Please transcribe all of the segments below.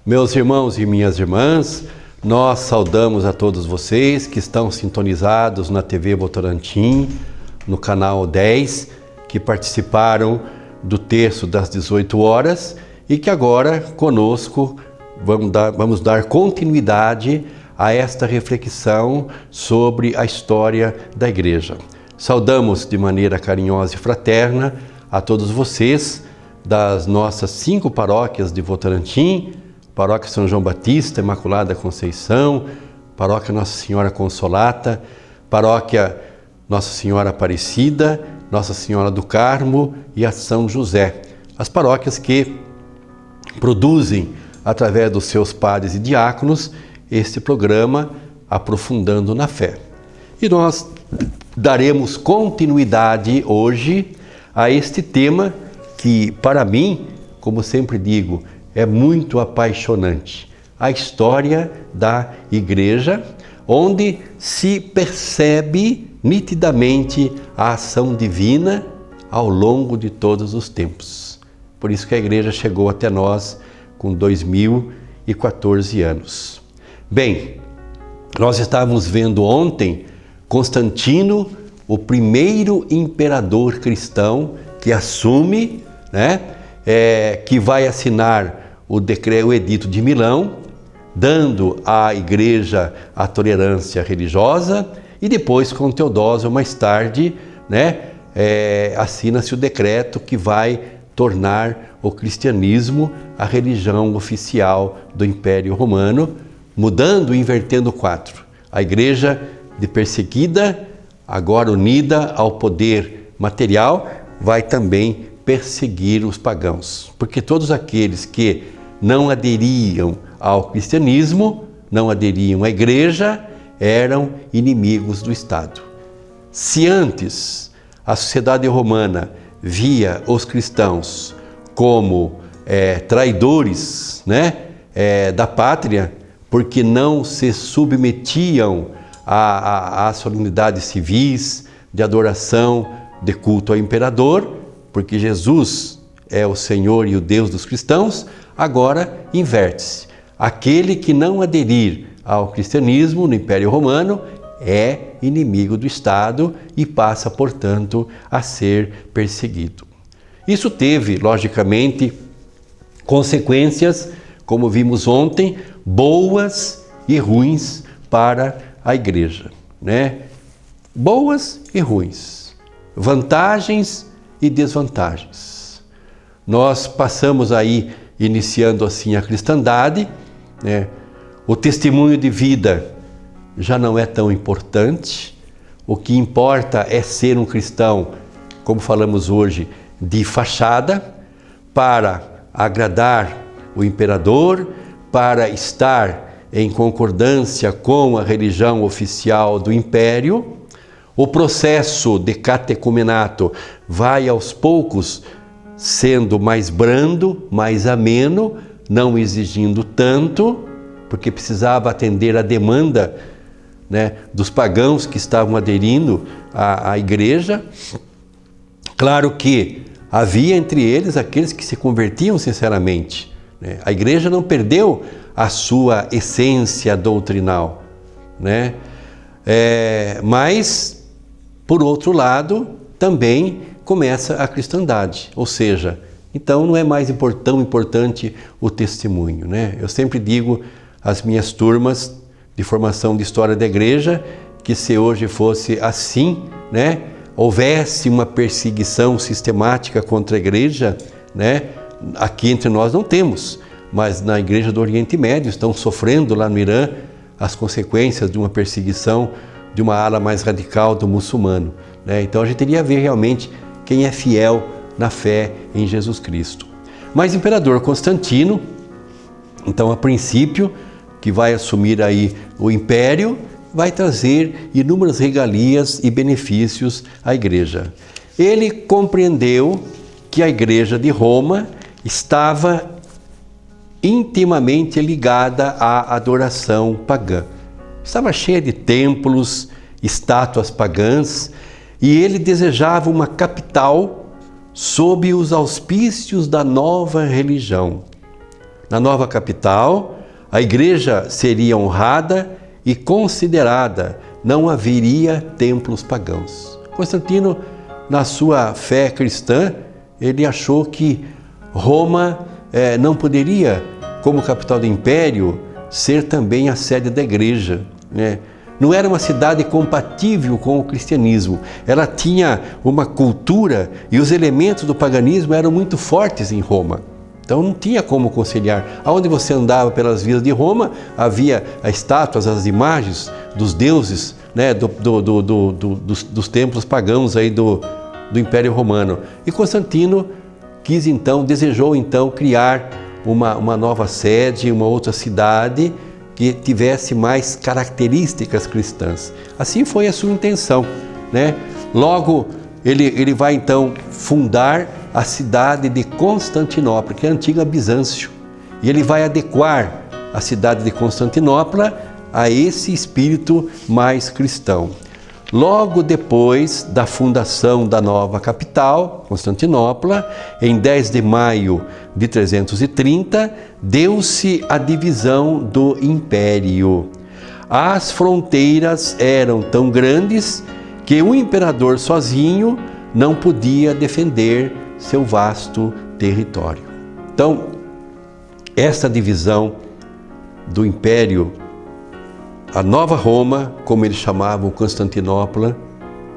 Meus irmãos e minhas irmãs, nós saudamos a todos vocês que estão sintonizados na TV Votorantim, no canal 10, que participaram do terço das 18 horas e que agora conosco vamos dar continuidade a esta reflexão sobre a história da Igreja. Saudamos de maneira carinhosa e fraterna a todos vocês das nossas 5 paróquias de Votorantim, Paróquia São João Batista, Imaculada Conceição, Paróquia Nossa Senhora Consolata, Paróquia Nossa Senhora Aparecida, Nossa Senhora do Carmo e a São José. As paróquias que produzem, através dos seus padres e diáconos, este programa Aprofundando na Fé. E nós daremos continuidade hoje a este tema que, para mim, como sempre digo, é muito apaixonante. A história da Igreja, onde se percebe nitidamente a ação divina ao longo de todos os tempos. Por isso que a Igreja chegou até nós com 2014 anos. Bem, nós estávamos vendo ontem Constantino, o primeiro imperador cristão que assume, que vai assinar o Edito de Milão, dando à Igreja a tolerância religiosa, e depois com Teodósio, mais tarde, assina-se o decreto que vai tornar o cristianismo a religião oficial do Império Romano, mudando e invertendo o quadro. A Igreja de perseguida, agora unida ao poder material, vai também perseguir os pagãos, porque todos aqueles que não aderiam ao cristianismo, não aderiam à Igreja, eram inimigos do Estado. Se antes a sociedade romana via os cristãos como traidores da pátria, porque não se submetiam às solenidades civis de adoração, de culto ao imperador, porque Jesus é o Senhor e o Deus dos cristãos, agora inverte-se. Aquele que não aderir ao cristianismo no Império Romano é inimigo do Estado e passa, portanto, a ser perseguido. Isso teve, logicamente, consequências, como vimos ontem, boas e ruins para a Igreja, Boas e ruins, vantagens e desvantagens. Nós passamos aí, iniciando assim a cristandade, o testemunho de vida já não é tão importante, o que importa é ser um cristão, como falamos hoje, de fachada, para agradar o imperador, para estar em concordância com a religião oficial do império. O processo de catecumenato vai aos poucos sendo mais brando, mais ameno, não exigindo tanto, porque precisava atender a demanda dos pagãos que estavam aderindo à Igreja. Claro que havia entre eles aqueles que se convertiam sinceramente. A Igreja não perdeu a sua essência doutrinal, mas, por outro lado, também começa a cristandade, ou seja, então não é mais tão importante o testemunho, Eu sempre digo às minhas turmas de formação de História da Igreja que se hoje fosse assim, houvesse uma perseguição sistemática contra a Igreja, aqui entre nós não temos, mas na Igreja do Oriente Médio estão sofrendo lá no Irã as consequências de uma perseguição de uma ala mais radical do muçulmano, Então a gente teria a ver realmente quem é fiel na fé em Jesus Cristo. Mas o imperador Constantino, então a princípio, que vai assumir aí o império, vai trazer inúmeras regalias e benefícios à Igreja. Ele compreendeu que a Igreja de Roma estava intimamente ligada à adoração pagã. Estava cheia de templos, estátuas pagãs, e ele desejava uma capital sob os auspícios da nova religião. Na nova capital, a igreja seria honrada e considerada, não haveria templos pagãos. Constantino, na sua fé cristã, ele achou que Roma não poderia, como capital do império, ser também a sede da igreja, né? Não era uma cidade compatível com o cristianismo. Ela tinha uma cultura e os elementos do paganismo eram muito fortes em Roma. Então não tinha como conciliar. Aonde você andava pelas vias de Roma, havia as estátuas, as imagens dos deuses, né, dos templos pagãos aí do Império Romano. E Constantino desejou então criar uma nova sede, uma outra cidade que tivesse mais características cristãs. Assim foi a sua intenção, né? Logo, ele vai então fundar a cidade de Constantinopla, que é a antiga Bizâncio. E ele vai adequar a cidade de Constantinopla a esse espírito mais cristão. Logo depois da fundação da nova capital, Constantinopla, em 10 de maio de 330, deu-se a divisão do império. As fronteiras eram tão grandes que o imperador sozinho não podia defender seu vasto território. Então, essa divisão do império, a Nova Roma, como eles chamavam Constantinopla,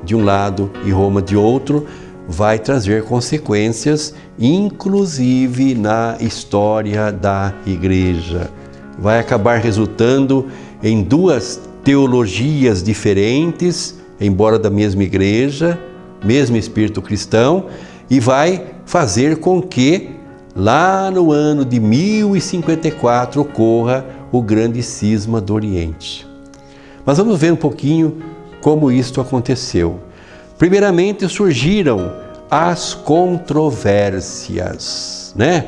de um lado e Roma de outro, vai trazer consequências, inclusive na história da Igreja. Vai acabar resultando em duas teologias diferentes, embora da mesma Igreja, mesmo espírito cristão, e vai fazer com que, lá no ano de 1054, ocorra o grande cisma do Oriente. Mas vamos ver um pouquinho como isto aconteceu. Primeiramente surgiram as controvérsias, né?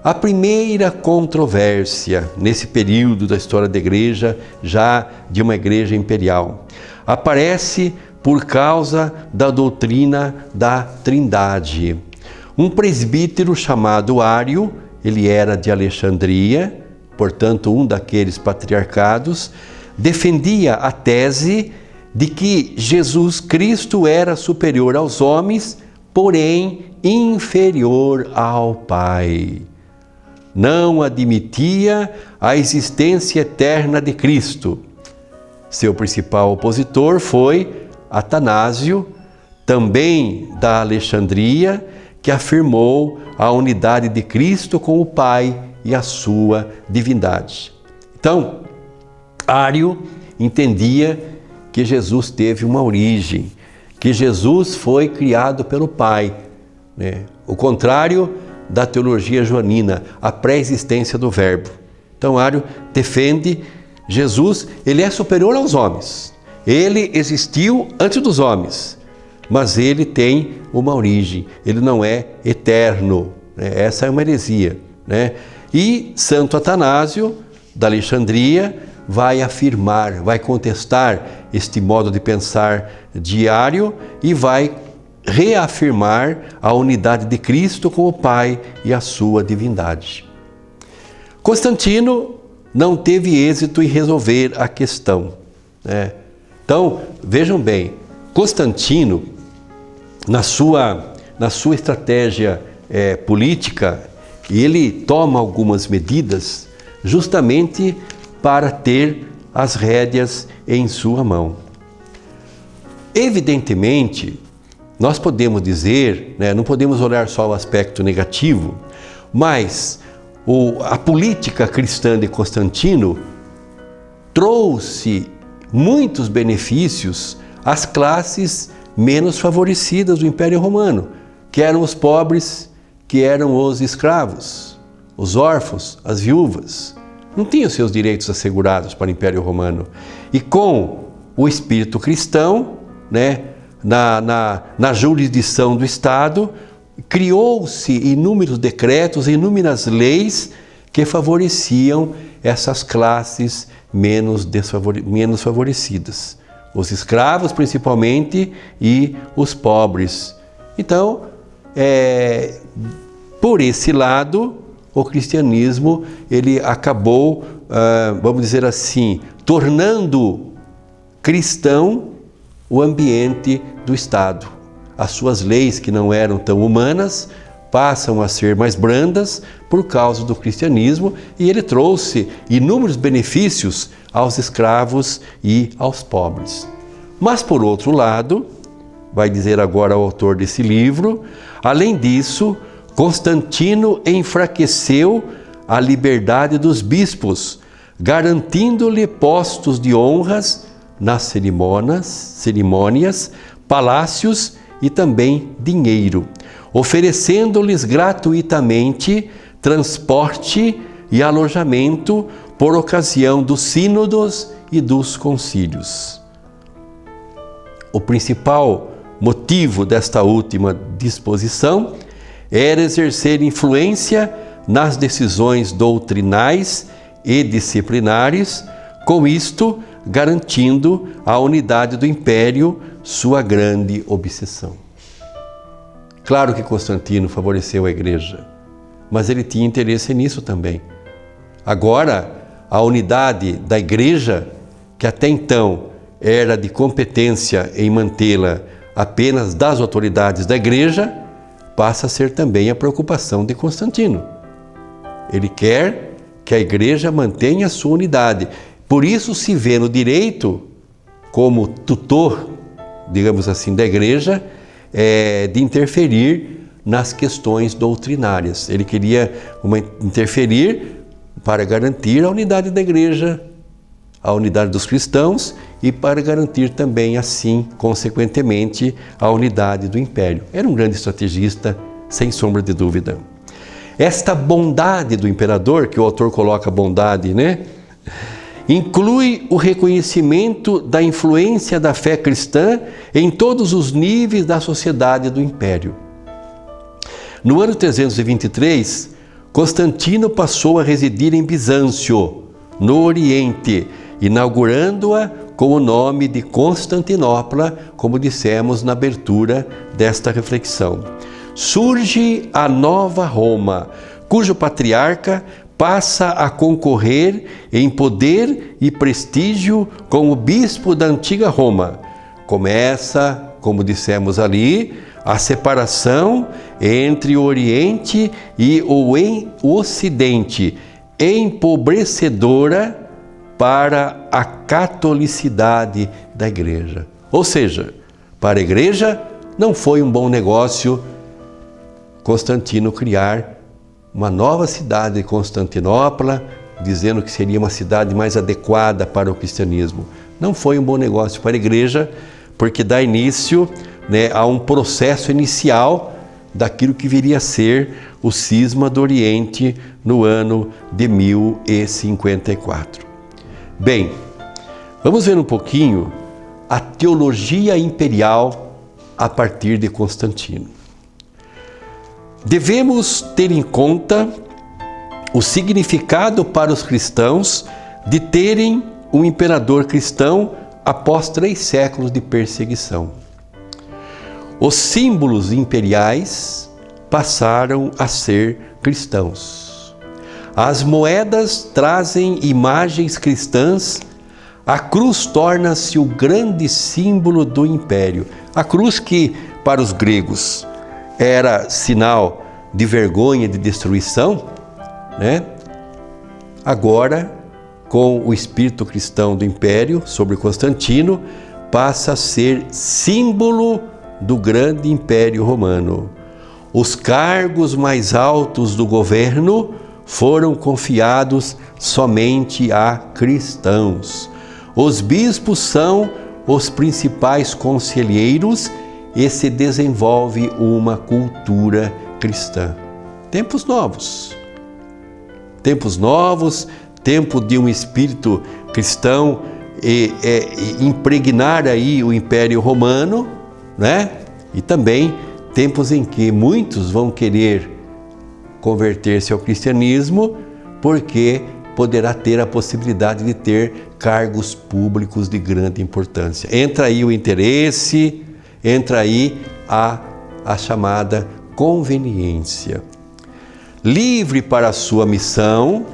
A primeira controvérsia nesse período da história da igreja, já de uma igreja imperial, aparece por causa da doutrina da Trindade. Um presbítero chamado Ário, ele era de Alexandria, portanto um daqueles patriarcados, defendia a tese de que Jesus Cristo era superior aos homens, porém inferior ao Pai. Não admitia a existência eterna de Cristo. Seu principal opositor foi Atanásio, também da Alexandria, que afirmou a unidade de Cristo com o Pai e a sua divindade. Então, Ário entendia que Jesus teve uma origem, que Jesus foi criado pelo Pai, né? O contrário da teologia joanina, a pré-existência do Verbo. Então, Ário defende Jesus, ele é superior aos homens. Ele existiu antes dos homens, mas ele tem uma origem, ele não é eterno, né? Essa é uma heresia, né? E Santo Atanásio, da Alexandria, vai afirmar, vai contestar este modo de pensar diário e vai reafirmar a unidade de Cristo com o Pai e a sua divindade. Constantino não teve êxito em resolver a questão, né? Então, vejam bem, Constantino, na sua estratégia política, ele toma algumas medidas justamente para ter as rédeas em sua mão. Evidentemente, nós podemos dizer, né, não podemos olhar só o aspecto negativo, mas a política cristã de Constantino trouxe muitos benefícios às classes menos favorecidas do Império Romano, que eram os pobres, que eram os escravos, os órfãos, as viúvas. Não tinham seus direitos assegurados para o Império Romano. E com o espírito cristão, né, na jurisdição do Estado, criou-se inúmeros decretos, inúmeras leis que favoreciam essas classes menos favorecidas. Os escravos, principalmente, e os pobres. Então, por esse lado, o cristianismo ele acabou, vamos dizer assim, tornando cristão o ambiente do Estado. As suas leis, que não eram tão humanas, passam a ser mais brandas por causa do cristianismo, e ele trouxe inúmeros benefícios aos escravos e aos pobres. Mas, por outro lado, vai dizer agora o autor desse livro, além disso, Constantino enfraqueceu a liberdade dos bispos, garantindo-lhe postos de honras nas cerimônias, palácios e também dinheiro, oferecendo-lhes gratuitamente transporte e alojamento por ocasião dos sínodos e dos concílios. O principal motivo desta última disposição era exercer influência nas decisões doutrinais e disciplinares, com isto garantindo a unidade do império, sua grande obsessão. Claro que Constantino favoreceu a igreja, mas ele tinha interesse nisso também. Agora, a unidade da igreja, que até então era de competência em mantê-la apenas das autoridades da igreja, passa a ser também a preocupação de Constantino. Ele quer que a igreja mantenha a sua unidade. Por isso se vê no direito como tutor, digamos assim, da igreja, de interferir nas questões doutrinárias. Ele queria interferir para garantir a unidade da igreja, a unidade dos cristãos e para garantir também, assim, consequentemente, a unidade do império. Era um grande estrategista, sem sombra de dúvida. Esta bondade do imperador, que o autor coloca bondade, né? Inclui o reconhecimento da influência da fé cristã em todos os níveis da sociedade do império. No ano 323, Constantino passou a residir em Bizâncio, no Oriente, inaugurando-a com o nome de Constantinopla, como dissemos na abertura desta reflexão. Surge a nova Roma, cujo patriarca passa a concorrer em poder e prestígio com o bispo da antiga Roma. Começa, como dissemos ali, a separação entre o Oriente e o Ocidente, empobrecedora para a catolicidade da igreja. Ou seja, para a igreja não foi um bom negócio Constantino criar uma nova cidade de Constantinopla, dizendo que seria uma cidade mais adequada para o cristianismo. Não foi um bom negócio para a igreja, porque dá início, a um processo inicial daquilo que viria a ser o cisma do Oriente no ano de 1054. Bem, vamos ver um pouquinho a teologia imperial a partir de Constantino. Devemos ter em conta o significado para os cristãos de terem um imperador cristão após 3 séculos de perseguição. Os símbolos imperiais passaram a ser cristãos. As moedas trazem imagens cristãs. A cruz torna-se o grande símbolo do império. A cruz, que para os gregos era sinal de vergonha, de destruição, agora, com o espírito cristão do império sobre Constantino, passa a ser símbolo do grande império romano. Os cargos mais altos do governo foram confiados somente a cristãos. Os bispos são os principais conselheiros e se desenvolve uma cultura cristã. Tempos novos, tempo de um espírito cristão impregnar aí o Império Romano, E também tempos em que muitos vão querer converter-se ao cristianismo, porque poderá ter a possibilidade de ter cargos públicos de grande importância. Entra aí o interesse, entra aí a chamada conveniência. livre para a sua missão,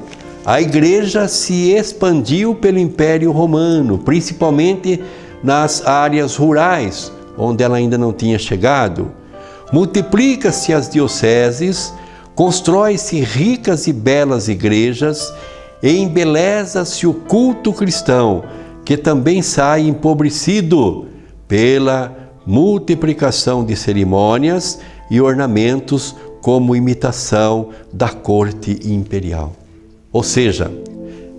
a Igreja se expandiu pelo Império Romano, principalmente nas áreas rurais, onde ela ainda não tinha chegado. Multiplica-se as dioceses, constrói-se ricas e belas igrejas e embeleza-se o culto cristão, que também sai empobrecido pela multiplicação de cerimônias e ornamentos como imitação da corte imperial. Ou seja,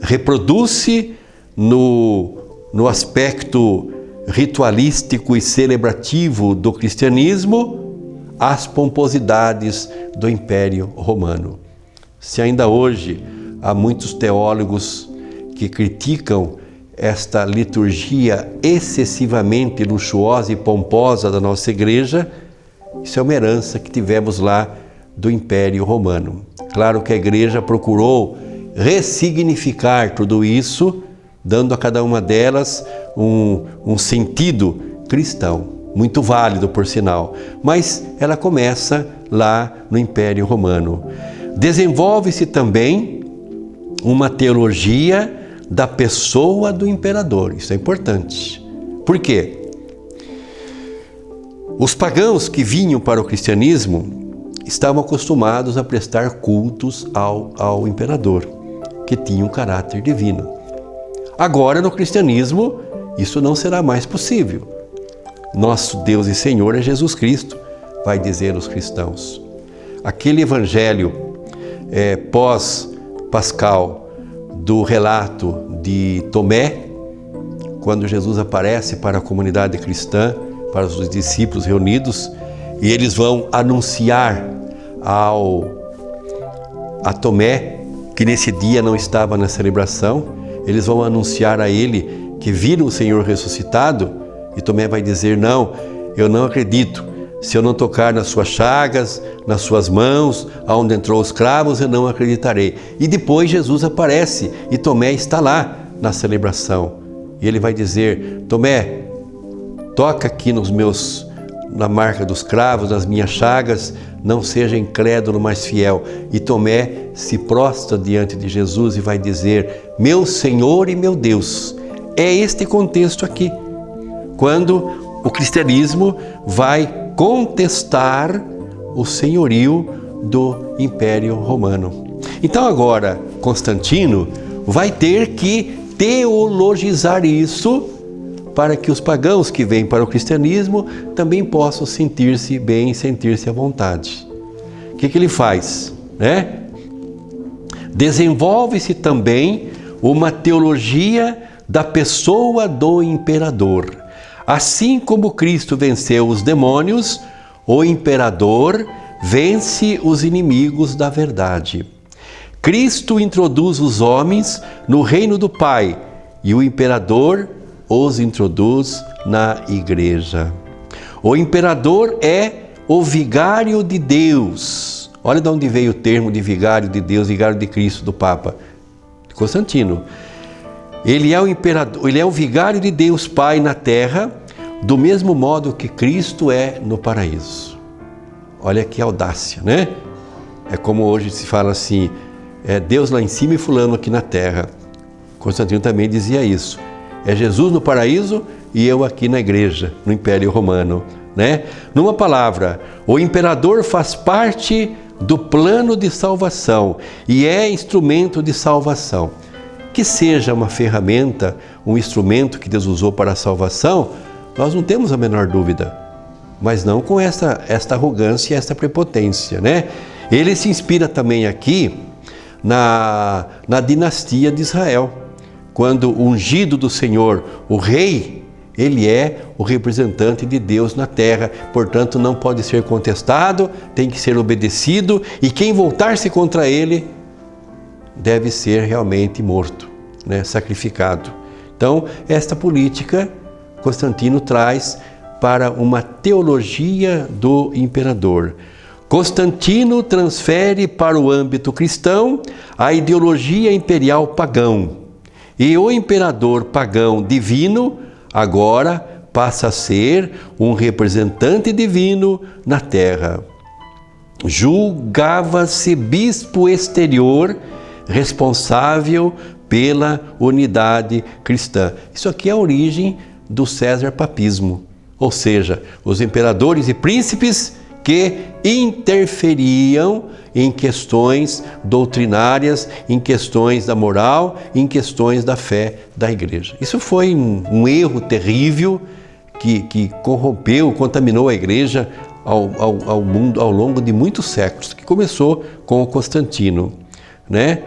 reproduz-se no aspecto ritualístico e celebrativo do cristianismo as pomposidades do Império Romano. Se ainda hoje há muitos teólogos que criticam esta liturgia excessivamente luxuosa e pomposa da nossa igreja, isso é uma herança que tivemos lá do Império Romano. Claro que a igreja procurou ressignificar tudo isso, dando a cada uma delas um sentido cristão, muito válido por sinal, mas ela começa lá no Império Romano. Desenvolve-se também uma teologia da pessoa do imperador, isso é importante. Por quê? Os pagãos que vinham para o cristianismo estavam acostumados a prestar cultos ao imperador, que tinha um caráter divino. Agora, no cristianismo, isso não será mais possível. Nosso Deus e Senhor é Jesus Cristo, vai dizer os cristãos. Aquele evangelho pós-pascal do relato de Tomé, quando Jesus aparece para a comunidade cristã, para os discípulos reunidos, e eles vão anunciar a Tomé, que nesse dia não estava na celebração, eles vão anunciar a ele que viram o Senhor ressuscitado, e Tomé vai dizer: não, eu não acredito, se eu não tocar nas suas chagas, nas suas mãos, aonde entrou os cravos, eu não acreditarei. E depois Jesus aparece e Tomé está lá na celebração. E ele vai dizer: Tomé, toca aqui na marca dos cravos, nas minhas chagas, não seja incrédulo, mas fiel. E Tomé se prostra diante de Jesus e vai dizer: meu Senhor e meu Deus. É este contexto aqui, quando o cristianismo vai contestar o senhorio do Império Romano. Então agora Constantino vai ter que teologizar isso para que os pagãos que vêm para o cristianismo também possam sentir-se bem, sentir-se à vontade. O que ele faz? Desenvolve-se também uma teologia da pessoa do imperador. Assim como Cristo venceu os demônios, o imperador vence os inimigos da verdade. Cristo introduz os homens no reino do Pai e o imperador os introduz na igreja. O imperador é o vigário de Deus. Olha de onde veio o termo de vigário de Deus, vigário de Cristo, do Papa Constantino. Ele é o imperador, ele é o vigário de Deus Pai na terra, do mesmo modo que Cristo é no paraíso. Olha que audácia, né? É como hoje se fala assim, Deus lá em cima e fulano aqui na terra. Constantino também dizia isso. É Jesus no paraíso e eu aqui na igreja, no Império Romano, né? Numa palavra, o imperador faz parte do plano de salvação e é instrumento de salvação. Que seja uma ferramenta, um instrumento que Deus usou para a salvação, nós não temos a menor dúvida, mas não com esta arrogância e esta prepotência, né? Ele se inspira também aqui na dinastia de Israel, quando o ungido do Senhor, o rei, ele é o representante de Deus na terra, portanto não pode ser contestado, tem que ser obedecido, e quem voltar-se contra ele deve ser realmente morto, né? Sacrificado. Então, esta política Constantino traz para uma teologia do imperador. Constantino transfere para o âmbito cristão a ideologia imperial pagão. E o imperador pagão divino agora passa a ser um representante divino na terra. julgava-se bispo exterior responsável pela unidade cristã. Isso aqui é a origem do César-papismo, ou seja, os imperadores e príncipes que interferiam em questões doutrinárias, em questões da moral, em questões da fé da igreja. Isso foi um erro terrível que corrompeu, contaminou a igreja ao mundo ao longo de muitos séculos, que começou com o Constantino, né?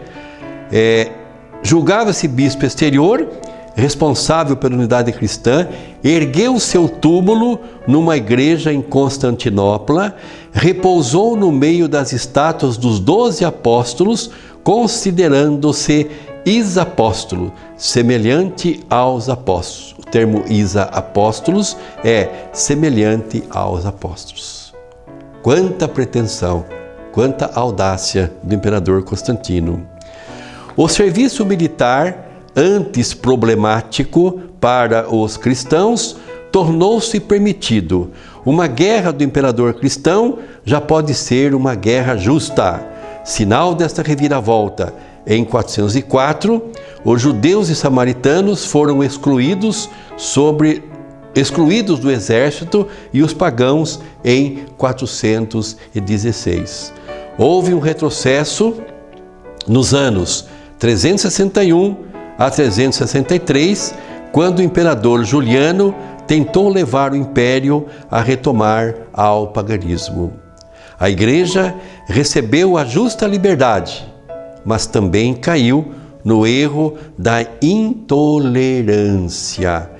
Julgava-se bispo exterior, responsável pela unidade cristã, ergueu seu túmulo numa igreja em Constantinopla, repousou no meio das estátuas dos 12 apóstolos, considerando-se isapóstolo, semelhante aos apóstolos. O termo isa-apóstolos é semelhante aos apóstolos. Quanta pretensão, quanta audácia do imperador Constantino. O serviço militar, antes problemático para os cristãos, tornou-se permitido. Uma guerra do imperador cristão já pode ser uma guerra justa. Sinal desta reviravolta, em 404, os judeus e samaritanos foram excluídos do exército e os pagãos em 416. Houve um retrocesso nos anos 361 a 363, quando o imperador Juliano tentou levar o império a retomar ao paganismo. A igreja recebeu a justa liberdade, mas também caiu no erro da intolerância,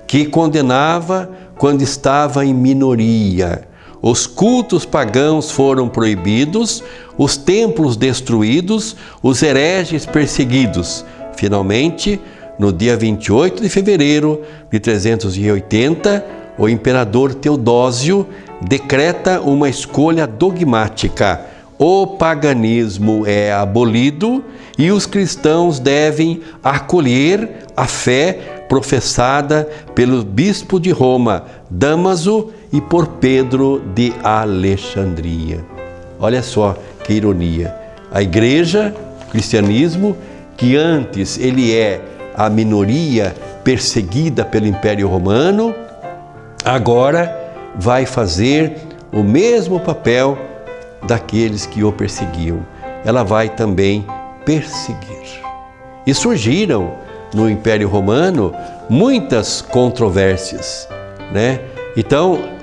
que condenava quando estava em minoria. Os cultos pagãos foram proibidos, os templos destruídos, os hereges perseguidos. Finalmente, no dia 28 de fevereiro de 380, o imperador Teodósio decreta uma escolha dogmática. O paganismo é abolido e os cristãos devem acolher a fé professada pelo bispo de Roma, Dámaso, e por Pedro de Alexandria. Olha só que ironia. A igreja, o cristianismo, que antes ele é a minoria perseguida pelo Império Romano, agora vai fazer o mesmo papel daqueles que o perseguiam. Ela vai também perseguir. E surgiram no Império Romano muitas controvérsias, né? Então,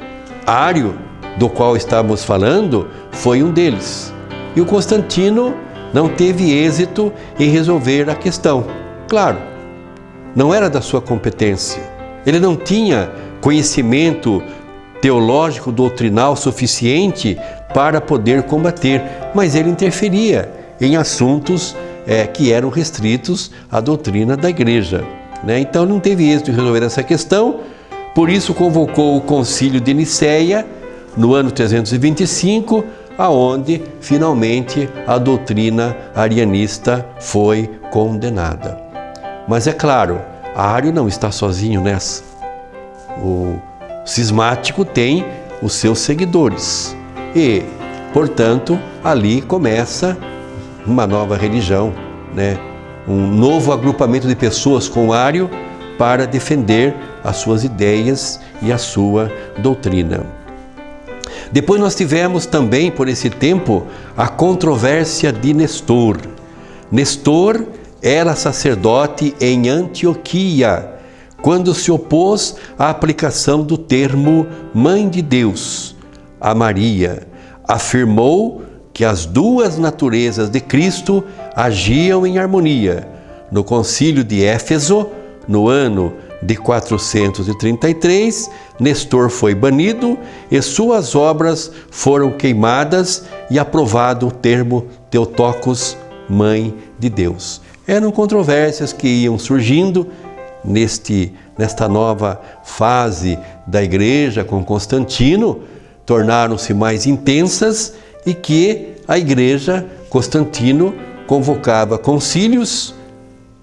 Ário, do qual estamos falando, foi um deles. E o Constantino não teve êxito em resolver a questão. Claro, não era da sua competência. Ele não tinha conhecimento teológico, doutrinal suficiente para poder combater, mas ele interferia em assuntos que eram restritos à doutrina da igreja, né? Então não teve êxito em resolver essa questão, por isso convocou o Concílio de Nicéia no ano 325, aonde finalmente a doutrina arianista foi condenada. Mas é claro, Ário não está sozinho nessa. O cismático tem os seus seguidores e, portanto, ali começa uma nova religião, né? Um novo agrupamento de pessoas com Ário para defender as suas ideias e a sua doutrina. Depois nós tivemos também, por esse tempo, a controvérsia de Nestor. Nestor era sacerdote em Antioquia, quando se opôs à aplicação do termo Mãe de Deus a Maria. Afirmou que as duas naturezas de Cristo agiam em harmonia. No Concílio de Éfeso, no ano de 433, Nestor foi banido e suas obras foram queimadas e aprovado o termo Theotokos, Mãe de Deus. Eram controvérsias que iam surgindo nesta nova fase da igreja com Constantino, tornaram-se mais intensas e que a igreja, Constantino, convocava concílios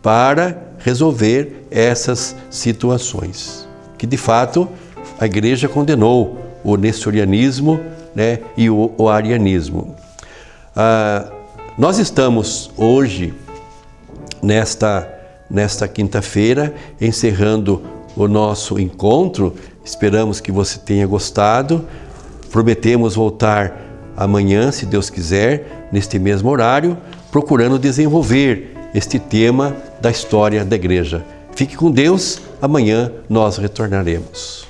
para resolver essas situações. Que de fato a igreja condenou o nestorianismo né, e o arianismo. Nós estamos hoje, nesta quinta-feira, encerrando o nosso encontro. Esperamos que você tenha gostado. Prometemos voltar amanhã, se Deus quiser, neste mesmo horário, procurando desenvolver este tema da história da igreja. Fique com Deus, amanhã nós retornaremos.